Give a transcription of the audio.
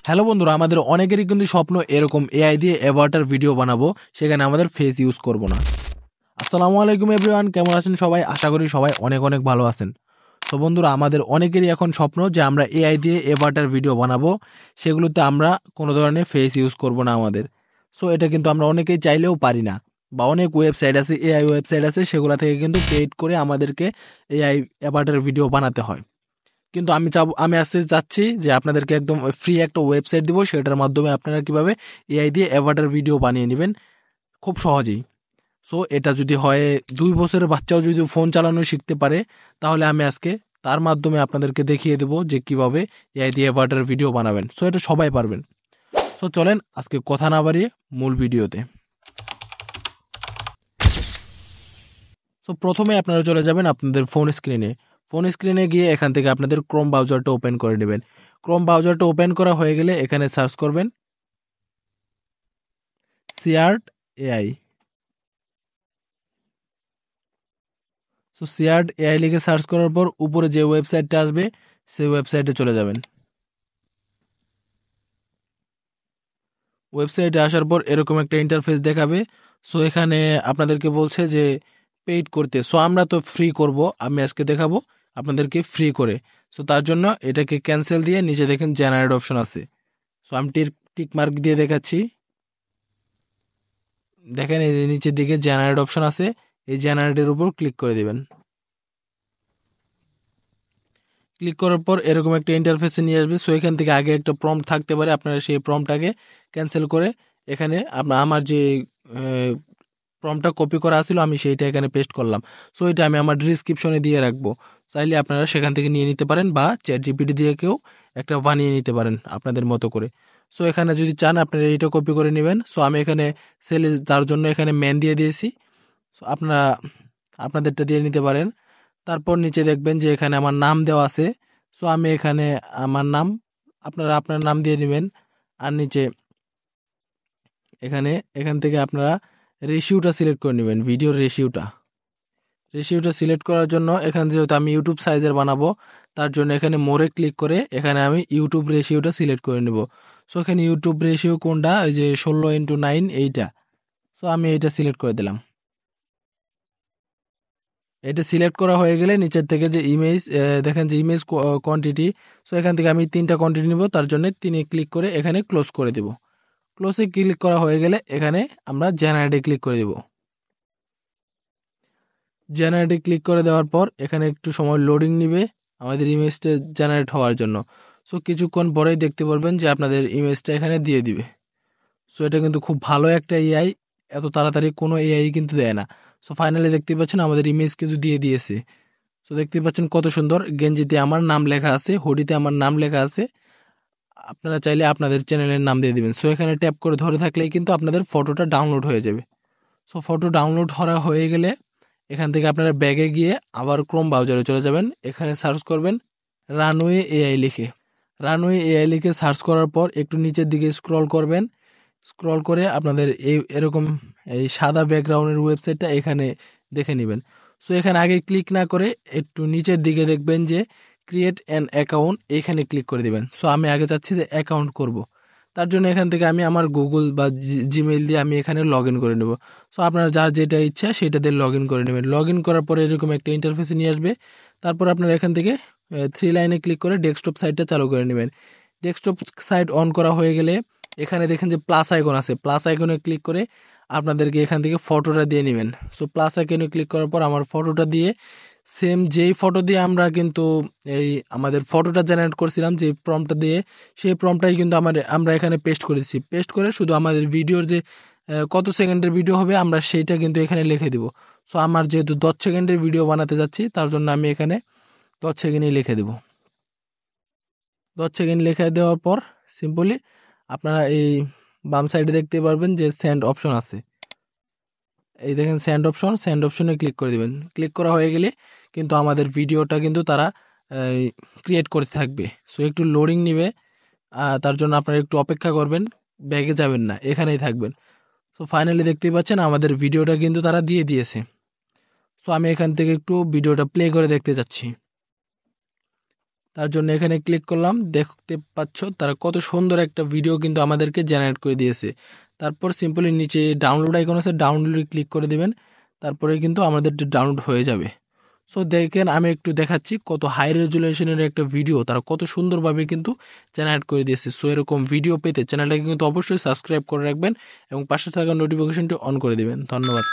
Hello বন্ধুরা, আমাদের অনেকেরই কিন্তু স্বপ্ন এরকম এআই দিয়ে অ্যাভাটার ভিডিও বানাবো, সেখানে আমাদের ফেস ইউজ করব না। আসসালামু আলাইকুম এভরিওয়ান, কেমন আছেন সবাই? আশা করি সবাই অনেক অনেক ভালো আছেন। তো বন্ধুরা, আমাদের অনেকেরই এখন স্বপ্ন যে আমরা এআই দিয়ে অ্যাভাটার ভিডিও বানাবো, সেগুলোতে আমরা কোনো ধরনের ফেস ইউজ করব না আমাদের। সো এটা কিন্তু আমরা অনেকেই চাইলেও পারি না, বা অনেক ওয়েবসাইট আছে, এআই ওয়েবসাইট আছে, সেগুলো থেকে কিন্তু পেইড করে আমাদেরকে এআই অ্যাভাটার ভিডিও বানাতে হয়। কিন্তু আমি আজকে চাচ্ছি যে আপনাদেরকে একদম ফ্রি একটা ওয়েবসাইট দিব, সেটার মাধ্যমে আপনারা কিভাবে এআই দিয়ে অ্যাভাটার ভিডিও বানিয়ে নেবেন খুব সহজেই। সো এটা যদি হয়, 2 বছরের বাচ্চাও যদি ফোন চালানো শিখতে পারে, তাহলে আমি আজকে তার মাধ্যমে আপনাদেরকে দেখিয়ে দেবো যে কিভাবে এআই দিয়ে অ্যাভাটার ভিডিও বানাবেন। সো এটা সবাই পারবেন। সো চলেন আজকে কথা না বাড়িয়ে মূল ভিডিওতে। সো প্রথমে আপনারা চলে যাবেন আপনাদের ফোন স্ক্রিনে গিয়ে এখান থেকে আপনাদের ক্রোম ব্রাউজারটা ওপেন করে নেবেন। ক্রোম ব্রাউজারটা ওপেন করা হয়ে গেলে এখানে সার্চ করবেন সিয়ার্ট এআই। সো সিয়ার্ট এআই লিখে সার্চ করার পর উপরে যে ওয়েবসাইটটা আসবে সেই ওয়েবসাইটে চলে যাবেন। ওয়েবসাইটে আসার পর এরকম একটা ইন্টারফেস দেখাবে। সো এখানে আপনাদেরকে বলছে যে পেইড করতে। সো আমরা তো ফ্রি করব, আমি আজকে দেখাবো আপনাদেরকে ফ্রি করে। সো তার জন্য এটাকে ক্যান্সেল দিয়ে নিচে দেখেন জেনারেট অপশন আছে। সো আমি টিক মার্ক দিয়ে দেখাচ্ছি। দেখেন এই যে নিচের দিকে জেনারেট অপশন আছে, এই জেনারেটের উপর ক্লিক করে দিবেন। ক্লিক করার পর এরকম একটা ইন্টারফেসে নিয়ে আসবে। সো এখান থেকে আগে একটা প্রম্পট থাকতে পারে, আপনারা সেই প্রম্পটটাকে ক্যান্সেল করে এখানে আমার যে প্রম্পটটা কপি করা ছিল আমি সেইটা এখানে পেস্ট করলাম। সো এটা আমি আমার ডিসক্রিপশনে দিয়ে রাখবো, চাইলে আপনারা সেখান থেকে নিয়ে নিতে পারেন, বা চ্যাট জিপিটি দিয়ে কেউ একটা বানিয়ে নিতে পারেন আপনাদের মতো করে। সো এখানে যদি চান আপনারা এইটা কপি করে নেবেন। সো আমি এখানে সেলে তার জন্য এখানে ম্যান দিয়ে দিয়েছি। সো আপনারা আপনাদেরটা দিয়ে নিতে পারেন। তারপর নিচে দেখবেন যে এখানে আমার নাম দেওয়া আছে। সো আমি এখানে আমার নাম, আপনারা আপনার নাম দিয়ে নেবেন। আর নিচে এখান থেকে আপনারা রেশিওটা সিলেক্ট করে নেবেন, ভিডিওর রেশিওটা সিলেক্ট করার জন্য এখানে যেহেতু আমি ইউটিউব সাইজের বানাবো, তার জন্য এখানে মোরে ক্লিক করে এখানে আমি ইউটিউব রেশিওটা সিলেক্ট করে নেব। সো এখানে ইউটিউব রেশিও কোনটা, ওই যে 16:9 এইটা। সো আমি এইটা সিলেক্ট করে দিলাম। এটা সিলেক্ট করা হয়ে গেলে নিচের থেকে যে ইমেজ, দেখেন যে ইমেজ কোয়ান্টিটি। সো এখান থেকে আমি 3টা কোয়ান্টিটি নিব, তার জন্য 3-এ ক্লিক করে এখানে ক্লোজ করে দেব। ক্লোজে ক্লিক করা হয়ে গেলে এখানে আমরা জেনারেটে ক্লিক করে দেব। জেনারেটে ক্লিক করে দেওয়ার পর এখানে একটু সময় লোডিং নিবে আমাদের ইমেজটা জেনারেট হওয়ার জন্য। সো কিছুক্ষণ পরেই দেখতে পারবেন যে আপনাদের ইমেজটা এখানে দিয়ে দিবে। সো এটা কিন্তু খুব ভালো একটা এআই, এত তাড়াতাড়ি কোনো এআই কিন্তু দেয় না। সো ফাইনালি দেখতে পাচ্ছেন আমাদের ইমেজ কিন্তু দিয়ে দিয়েছে। সো দেখতে পাচ্ছেন কত সুন্দর, গেঞ্জিতে আমার নাম লেখা আছে, হুডিতে আমার নাম লেখা আছে। আপনারা চাইলে আপনাদের চ্যানেলের নাম দিয়ে দিবেন। সো এখানে ট্যাপ করে ধরে থাকলেই কিন্তু আপনাদের ফটোটা ডাউনলোড হয়ে যাবে। সো ফটো ডাউনলোড করা হয়ে গেলে এখান থেকে আপনারা ব্যাগে গিয়ে আবার ক্রোম ব্রাউজারে চলে যাবেন। এখানে সার্চ করবেন রানওয়ে এআই লিখে সার্চ করার পর একটু নিচের দিকে স্ক্রল করবেন। স্ক্রল করে আপনাদের এরকম এই সাদা ব্যাকগ্রাউন্ডের ওয়েবসাইটটা এখানে দেখে নেবেন। সো এখানে আগে ক্লিক না করে একটু নিচের দিকে দেখবেন যে ক্রিয়েট অ্যান অ্যাকাউন্ট, এখানে ক্লিক করে দিবেন। সো আমি আগে চাচ্ছি যে অ্যাকাউন্ট করব, তার জন্য এখান থেকে আমি আমার গুগল বা জিমেইল দিয়ে আমি এখানে লগ ইন করে নেব। সো আপনার যার যেটা ইচ্ছা সেটা দিয়ে লগ ইন করে নেবেন। লগ ইন করার পরে এরকম একটা ইন্টারফেসে নিয়ে আসবে। তারপর আপনারা এখান থেকে 3 লাইনে ক্লিক করে ডেস্কটপ সাইটটা চালু করে নেবেন। ডেস্কটপ সাইট অন করা হয়ে গেলে এখানে দেখেন যে প্লাস আইকন আছে, প্লাস আইকনে ক্লিক করে আপনাদেরকে এখান থেকে ফটোটা দিয়ে নেবেন। সো প্লাস আইকনে ক্লিক করার পর আমার ফটোটা দিয়ে সেম যেই ফটো দিয়ে আমরা কিন্তু এই আমাদের ফটোটা জেনারেট করছিলাম যে প্রম্পটটা দিয়ে, সেই প্রম্পটটাই কিন্তু আমরা এখানে পেস্ট করেছি। পেস্ট করে শুধু আমাদের ভিডিওর যে কত সেকেন্ডের ভিডিও হবে আমরা সেইটা কিন্তু এখানে লিখে দিব। সো আমার যেহেতু 10 সেকেন্ডের ভিডিও বানাতে যাচ্ছি, তার জন্য আমি এখানে 10 সেকেন্ডই লিখে দেব। 10 সেকেন্ড লিখে দেওয়ার পর সিম্পলি আপনারা এই বাম সাইডে দেখতে পারবেন যে সেন্ড অপশন আছে। এই দেখেন সেন্ড অপশনে ক্লিক করে দিবেন। ক্লিক করা হয়ে গেলে কিন্তু আমাদের ভিডিওটা কিন্তু তারা ক্রিয়েট করতে থাকবে। সো একটু লোডিং নিবে, তার জন্য আপনারা একটু অপেক্ষা করবেন, ব্যাগে যাবেন না, এখানেই থাকবেন। সো ফাইনালি দেখতেই পাচ্ছেন আমাদের ভিডিওটা কিন্তু তারা দিয়ে দিয়েছে। সো আমি এখান থেকে একটু ভিডিওটা প্লে করে দেখতে যাচ্ছি। তার জন্য এখানে ক্লিক করলাম, দেখতে পাচ্ছ তারা কত সুন্দর একটা ভিডিও কিন্তু আমাদেরকে জেনারেট করে দিয়েছে। তারপর সিম্পলি নিচে ডাউনলোড আইকন আছে, ডাউনলোডে ক্লিক করে দিবেন, তারপরে কিন্তু আমাদের ডাউনলোড হয়ে যাবে। সো দেখেন আমি একটু দেখাচ্ছি কত হাই রেজুলেশনের একটা ভিডিও তারা কত সুন্দরভাবে কিন্তু জেনারেট করে দিয়েছে। সো এরকম ভিডিও পেতে চ্যানেলটাকে কিন্তু অবশ্যই সাবস্ক্রাইব করে রাখবেন এবং পাশে থাকা নোটিফিকেশনটি অন করে দিবেন। ধন্যবাদ।